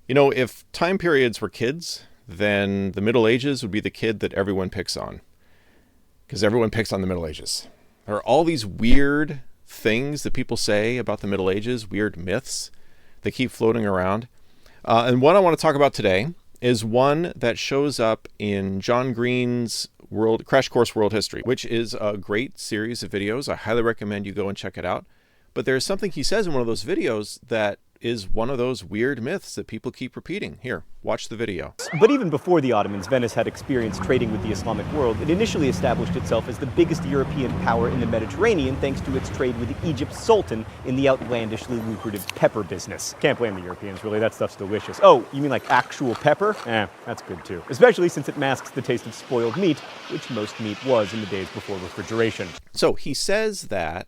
You know, if time periods were kids, then the Middle Ages would be the kid that everyone picks on, because everyone picks on the Middle Ages. There are all these weird things that people say about the Middle Ages, weird myths that keep floating around. And one I want to talk about today is one that shows up in John Green's Crash Course World History, which is a great series of videos. I highly recommend you go and check it out. But there's something he says in one of those videos that is one of those weird myths that people keep repeating. Here, watch the video. But even before the Ottomans, Venice had experienced trading with the Islamic world. It initially established itself as the biggest European power in the Mediterranean thanks to its trade with Egypt's sultan in the outlandishly lucrative pepper business. Can't blame the Europeans, really. That stuff's delicious. Oh, you mean like actual pepper? That's good too. Especially since it masks the taste of spoiled meat, which most meat was in the days before refrigeration. So he says that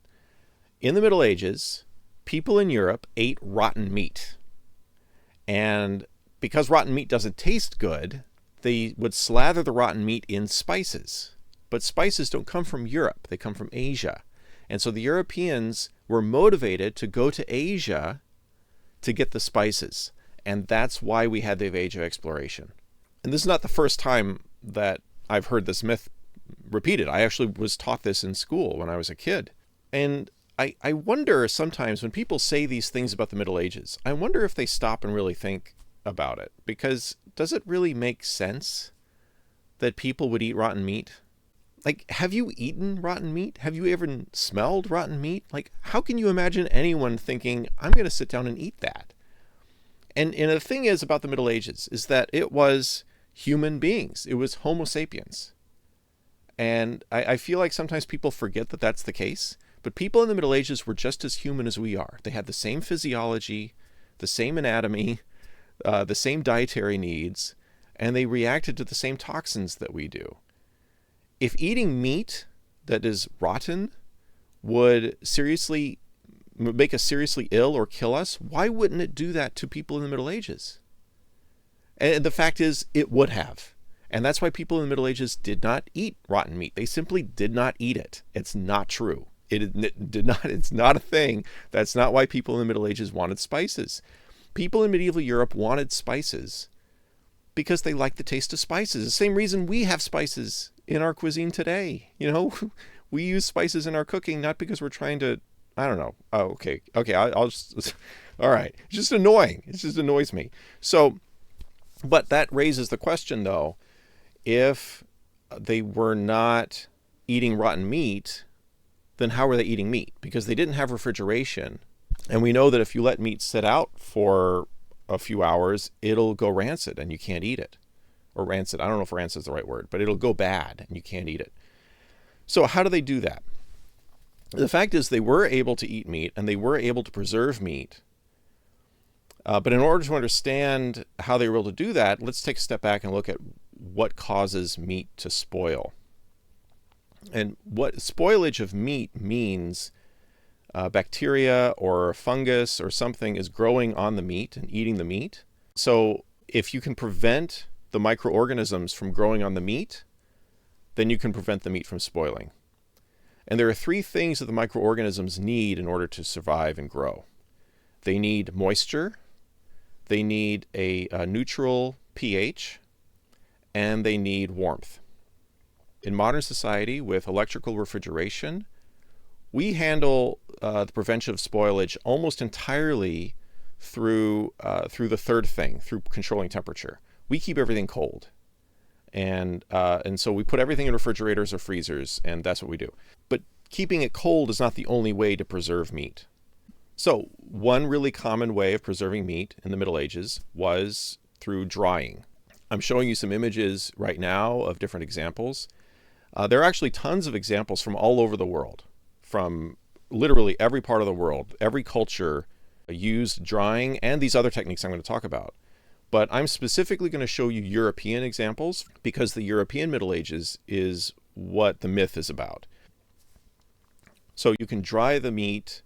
in the Middle Ages, people in Europe ate rotten meat. And because rotten meat doesn't taste good, they would slather the rotten meat in spices. But spices don't come from Europe, they come from Asia. And so the Europeans were motivated to go to Asia to get the spices. And that's why we had the age of exploration. And this is not the first time that I've heard this myth repeated. I actually was taught this in school when I was a kid. And I wonder sometimes when people say these things about the Middle Ages, I wonder if they stop and really think about it. Because does it really make sense that people would eat rotten meat? Like, have you eaten rotten meat? Have you ever smelled rotten meat? Like, how can you imagine anyone thinking, I'm going to sit down and eat that? And the thing is about the Middle Ages is that it was human beings. It was Homo sapiens. And I feel like sometimes people forget that that's the case. But people in the Middle Ages were just as human as we are. They had the same physiology, the same anatomy, the same dietary needs, and they reacted to the same toxins that we do. If eating meat that is rotten would make us seriously ill or kill us, why wouldn't it do that to people in the Middle Ages? And the fact is, it would have. And that's why people in the Middle Ages did not eat rotten meat. They simply did not eat it. It's not true. It did not. It's not a thing. That's not why people in the Middle Ages wanted spices. People in medieval Europe wanted spices because they liked the taste of spices. The same reason we have spices in our cuisine today. You know, we use spices in our cooking not because we're trying to. I don't know. Oh, okay. I'll just. All right. It's just annoying. It just annoys me. So, but that raises the question though, if they were not eating rotten meat, then how were they eating meat? Because they didn't have refrigeration. And we know that if you let meat sit out for a few hours, it'll go rancid and you can't eat it. Or rancid, I don't know if rancid is the right word, but it'll go bad and you can't eat it. So how do they do that? The fact is they were able to eat meat and they were able to preserve meat. But in order to understand how they were able to do that, let's take a step back and look at what causes meat to spoil. And what spoilage of meat means, bacteria or fungus or something is growing on the meat and eating the meat. So if you can prevent the microorganisms from growing on the meat, then you can prevent the meat from spoiling. And there are three things that the microorganisms need in order to survive and grow. They need moisture, they need a neutral pH, and they need warmth. In modern society, with electrical refrigeration, we handle the prevention of spoilage almost entirely through the third thing, through controlling temperature. We keep everything cold. And so we put everything in refrigerators or freezers, and that's what we do. But keeping it cold is not the only way to preserve meat. So one really common way of preserving meat in the Middle Ages was through drying. I'm showing you some images right now of different examples. There are actually tons of examples from all over the world, from literally every part of the world. Every culture used drying and these other techniques I'm going to talk about. But I'm specifically going to show you European examples because the European Middle Ages is what the myth is about. So you can dry the meat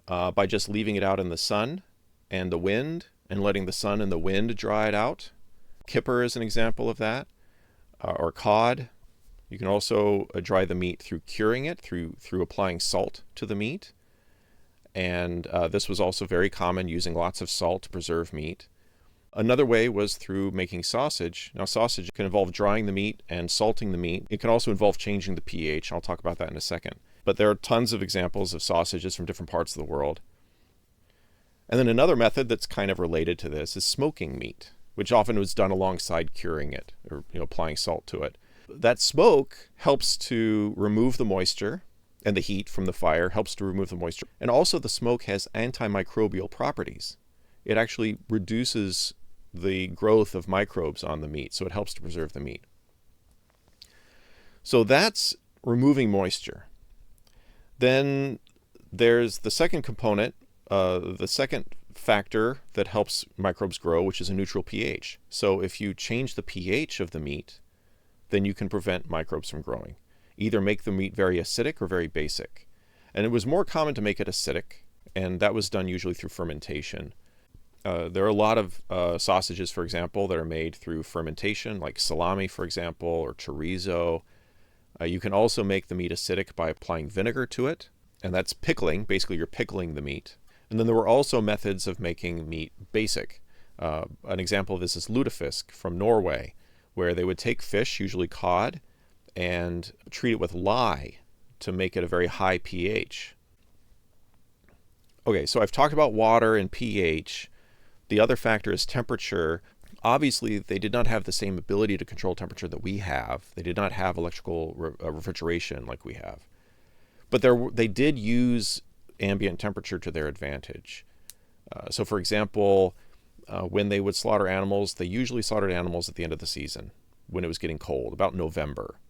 by just leaving it out in the sun and the wind and letting the sun and the wind dry it out. Kipper is an example of that, or cod. You can also dry the meat through curing it, through applying salt to the meat. And this was also very common, using lots of salt to preserve meat. Another way was through making sausage. Now, sausage can involve drying the meat and salting the meat. It can also involve changing the pH. I'll talk about that in a second. But there are tons of examples of sausages from different parts of the world. And then another method that's kind of related to this is smoking meat, which often was done alongside curing it or applying salt to it. That smoke helps to remove the moisture, and the heat from the fire helps to remove the moisture. And also the smoke has antimicrobial properties. It actually reduces the growth of microbes on the meat, so it helps to preserve the meat. So that's removing moisture. Then there's the second component, the second factor that helps microbes grow, which is a neutral pH. So if you change the pH of the meat, then you can prevent microbes from growing. Either make the meat very acidic or very basic. And it was more common to make it acidic, and that was done usually through fermentation. There are a lot of sausages, for example, that are made through fermentation, like salami, for example, or chorizo. You can also make the meat acidic by applying vinegar to it, and that's pickling. Basically, you're pickling the meat. And then there were also methods of making meat basic. An example of this is lutefisk from Norway, where they would take fish, usually cod, and treat it with lye to make it a very high pH. Okay, so I've talked about water and pH. The other factor is temperature. Obviously, they did not have the same ability to control temperature that we have. They did not have electrical refrigeration like we have. But they did use ambient temperature to their advantage. So for example, when they would slaughter animals, they usually slaughtered animals at the end of the season when it was getting cold, about November.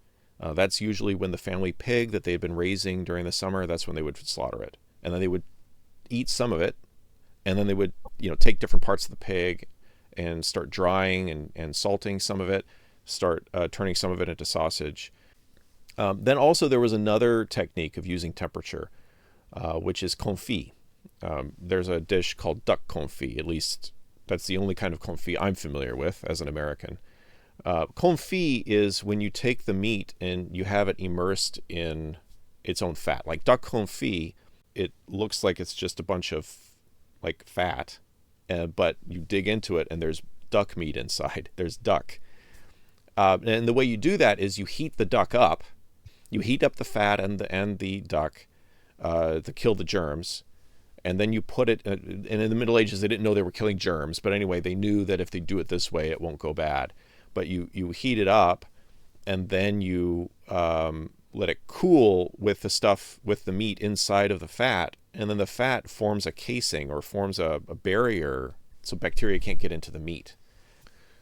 That's usually when the family pig that they had been raising during the summer, that's when they would slaughter it. And then they would eat some of it, and then they would take different parts of the pig and start drying and salting some of it, start turning some of it into sausage. Then also there was another technique of using temperature, which is confit. There's a dish called duck confit, at least that's the only kind of confit I'm familiar with as an American. Confit is when you take the meat and you have it immersed in its own fat. Like duck confit, it looks like it's just a bunch of like fat, but you dig into it and there's duck meat inside. There's duck. And the way you do that is you heat the duck up. You heat up the fat and the duck to kill the germs. And then you put it, and in the Middle Ages, they didn't know they were killing germs. But anyway, they knew that if they do it this way, it won't go bad. But you heat it up, and then you let it cool with the stuff, with the meat inside of the fat. And then the fat forms a casing or forms a barrier so bacteria can't get into the meat.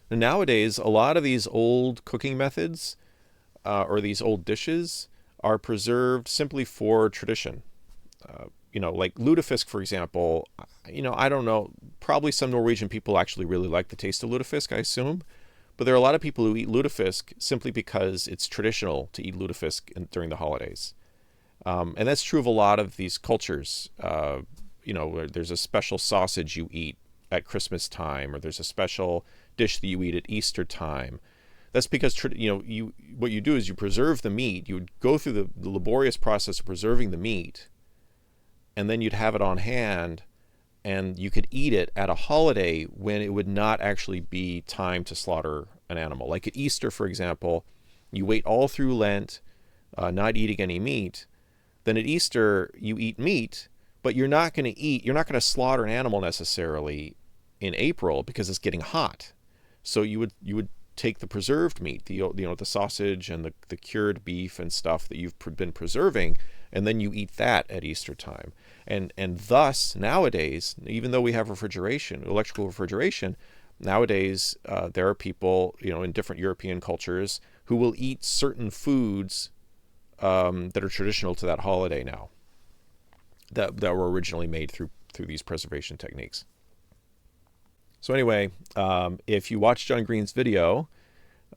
And nowadays, a lot of these old cooking methods or these old dishes are preserved simply for tradition. Like lutefisk, for example, I don't know, probably some Norwegian people actually really like the taste of lutefisk, I assume. But there are a lot of people who eat lutefisk simply because it's traditional to eat lutefisk during the holidays. And that's true of a lot of these cultures. Where there's a special sausage you eat at Christmas time, or there's a special dish that you eat at Easter time. That's because what you do is you preserve the meat. You would go through the laborious process of preserving the meat, and then you'd have it on hand, and you could eat it at a holiday when it would not actually be time to slaughter an animal. Like at Easter, for example, you wait all through Lent, not eating any meat. Then at Easter, you eat meat, but you're not going to slaughter an animal necessarily in April because it's getting hot. So you would take the preserved meat, the sausage and the cured beef and stuff that you've been preserving, and then you eat that at Easter time. And thus, nowadays, even though we have electrical refrigeration, nowadays there are people, in different European cultures who will eat certain foods that are traditional to that holiday now, that were originally made through these preservation techniques. So anyway, if you watch John Green's video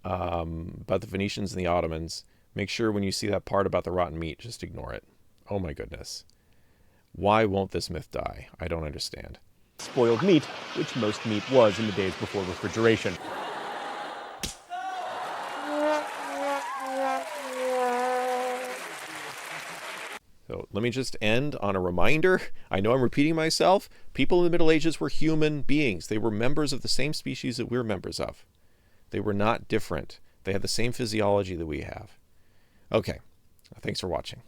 about the Phoenicians and the Ottomans, make sure when you see that part about the rotten meat, just ignore it. Oh my goodness. Why won't this myth die? I don't understand. Spoiled meat, which most meat was in the days before refrigeration. So let me just end on a reminder. I know I'm repeating myself. People in the Middle Ages were human beings. They were members of the same species that we're members of. They were not different. They had the same physiology that we have. Okay, thanks for watching.